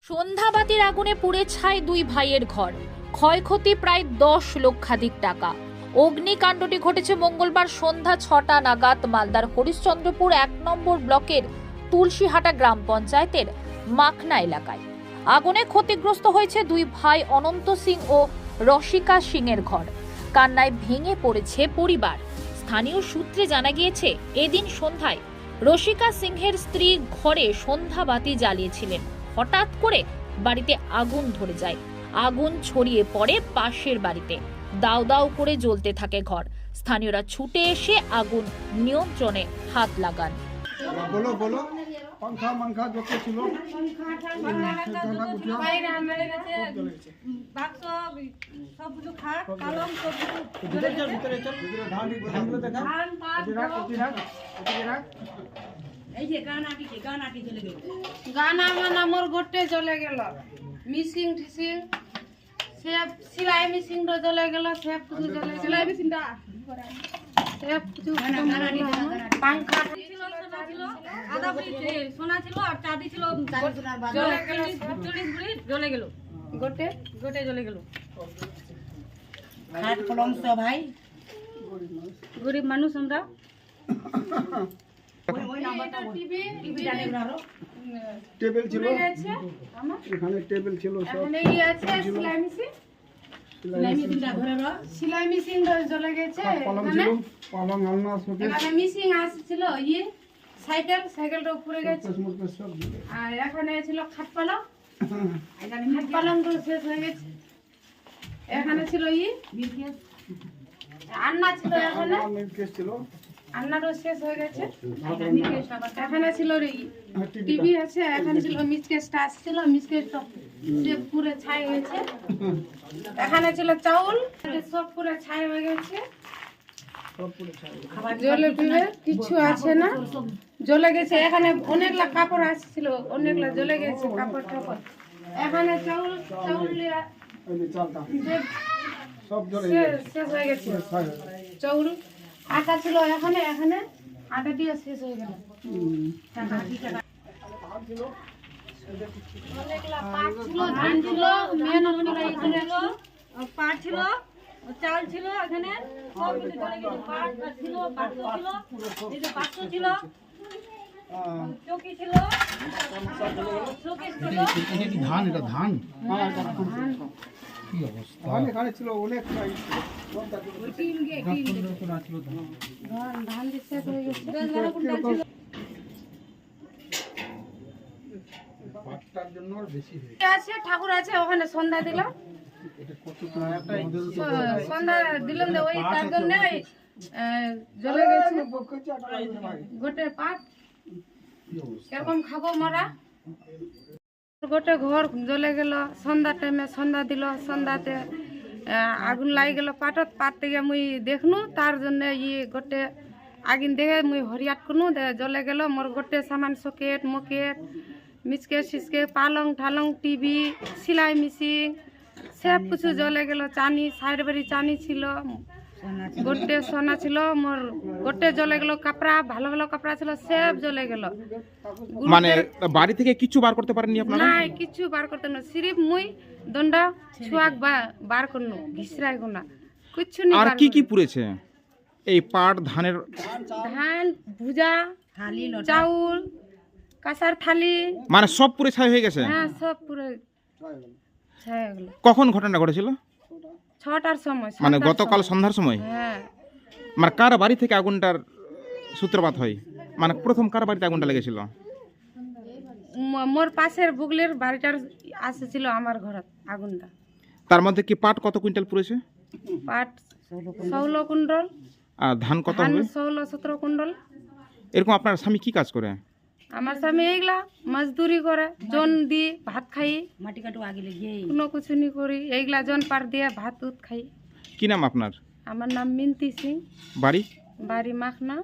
সন্ধ্যাবাতির আগুনে পুড়ে ছাই দুই ভাইয়ের ঘর, ক্ষয়ক্ষতি প্রায় 10 লক্ষাধিক টাকা। অগ্নিকাণ্ডটি ঘটেছে মঙ্গলবার সন্ধ্যা 6টা নাগাদ মালদার হরিশ্চন্দ্রপুর 1 নম্বর ব্লকের তুলসীহাটা গ্রাম পঞ্চায়েতের মাখনা এলাকায়। আগুনে ক্ষতিগ্রস্ত হয়েছে দুই ভাই অনন্ত সিং ও রসিকা সিং এর ঘর। কান্নায় ভেঙে পড়েছে পরিবার। স্থানীয় সূত্রে জানা গিয়েছে, এদিন সন্ধ্যায় রসিকা সিংহের স্ত্রী ঘরে সন্ধ্যাবাতি জ্বালিয়েছিলেন। হঠাৎ করে বাড়িতে আগুন ধরে যায়। আগুন ছড়িয়ে পড়ে পাশের বাড়িতে। দাউ দাউ করে জ্বলতে থাকে ঘর। স্থানীয়রা ছুটে এসে আগুন নিয়ন্ত্রণে হাত লাগান। বলো বলো पंखा मंखा যত ছিল সব কিছু খাট কলম সব ভিতরে চল ধানগুলো দেখা এই যে গানাটি চলে গেল। গানা মানা মোর গোটে চলে গেল। মিসিং টিসিং সব সেলাই মেশিন চলে গেল, সব কিছু চলে গেল। সেলাই মেশিনটা সব কিছু পাঙ্খা ছিল আধা ভরি সোনা ছিল আর চাঁদি ছিল, চলে গেল 40 ভরি জ্বলে গেল। গোটে জ্বলে গেল। খাট কলম সব ভাই গরিব মানুষ আমরা। টেবিল ছিল, এখানে টেবিল ছিল সব। এখানে ই আছে সেলাই মেশিন, সেলাই মেশিন চলে গেছে। কলম এখানে ছিল, পালং আলনা শোকেস এখানে মেশিন আসছিল, ইয়ে সাইকেলটা উপরে গেছে। মুরকেস সব আর এখানে ছিল খাট পালং, এখানে খাট পালং তো শেষ হয়ে গেছে। এখানে ছিল আন্না ছিল, এখানে মুরকেস ছিল, আন্নারও শেষ হয়ে গেছে। এখানে ছিল টিভি আছে, এখানে ছিল মিসকেসটা আসছিল, মিসকেসটা সে পুরো ছাই হয়েছে। এখানে ছিল চাউল, সব পুরো ছাই হয়ে গেছে। সব পুরো ছাই। জলে পিবে কিছু আছে না, জ্বলে গেছে। এখানে অনেকলা কাপড় আসছিল, অনেকলা জ্বলে গেছে কাপড় টাপড়। এখানে চাউল এই যে চালটা সব জ্বলে শেষ হয়ে গেছে। ছাই। চাউল আটা ছিল, এখানে আটা দিয়ে শেষ হয়ে গেল। অনেকলা পাট ছিল, ধান ছিল, পাট ছিল, চাল ছিল, এখানে সব কিছু চলে গেল। পাট ছিল, বাক্স ছিল, এই যে বাক্স ছিল, চৌকি ছিল, শোকেস ছিল। ধান এটা ধান ধান এখানে ছিল অনেক ছাই। ধান দিয়ে শেষ হয়ে গেছে। পাটটার জন্য বেশি হয়। আছে ঠাকুর আছে, ওখানে সন্ধ্যা দিলাম। সন্ধ্যা দিলাম যে ওই তার জন্য জ্বলে গেছে গোটে পাট। এরকম খাবো মরা। গোটে ঘর জ্বলে গেল। সন্ধ্যা টাইমে সন্ধ্যা দিল, সন্ধ্যাতে আগুন লাগি গেল পাটত। পাট থেকে মুই দেখনু, তার জন্য গোটে আগুন দেখে মুই হরিয়াট করনু, জ্বলে গেল মোর গোটে সামান, সকেট মকেট, মিচকে সিচকে, পালং ঠালং, টিভি, সেলাই মেশিন সব কিছু জ্বলে গেল। চানি সাইড বাড়ি চানি ছিল, গোটে সোনা ছিল মোর, গোটে জ্বলে গেল। কাপড়া ভালো ভালো কাপড়া ছিল, সব জ্বলে গেল। মানে বাড়ি থেকে কিছু বার করতে পারেননি আপনারা? নাই কিছু বার করতে না, সিরিফ মুই দন্ডা ছুয়াক বার করনু, ঘিসরাই গোনা কিছু নি। আর কি পুড়েছে? এই পাট ধানের ধান ভুজা, চাউল, কাঁসার থালি, মানে সব পুড়ে ছাই হয়ে গেছে? হ্যাঁ সব পুরো ছাই হয়ে গেল। কখন ঘটনা ঘটেছিল? 6টার সময়, মানে 7টার গতকাল সময়। সন্ধ্যার সময়? হ্যাঁ। মানে কার বাড়ি থেকে আগুনটার সূত্রপাত হয়? মানে প্রথম কার বাড়িতে আগুনটা লেগেছিল? মোর পাশের বুগলের বাড়িটার আসেছিল আমার ঘরত আগুনটা। তার মধ্যে কি পাট কত কুইন্টাল পুড়েছে? পাট 16 কুইন্টাল, আর ধান কত ধান হবে? 16-17 কুইন্টাল। এরকম আপনার স্বামী কি কাজ করে? আমার স্বামী এইগুলা মজদুরি করে, জন দি ভাত খাই, মাটি কাটু আগে লেগে কোনো কিছু নি করি। এইগুলা জন পার দিয়ে ভাত উত খাই। কি নাম আপনার? আমার নাম মিন্তি সিং, বাড়ি? বাড়ি মাখনা।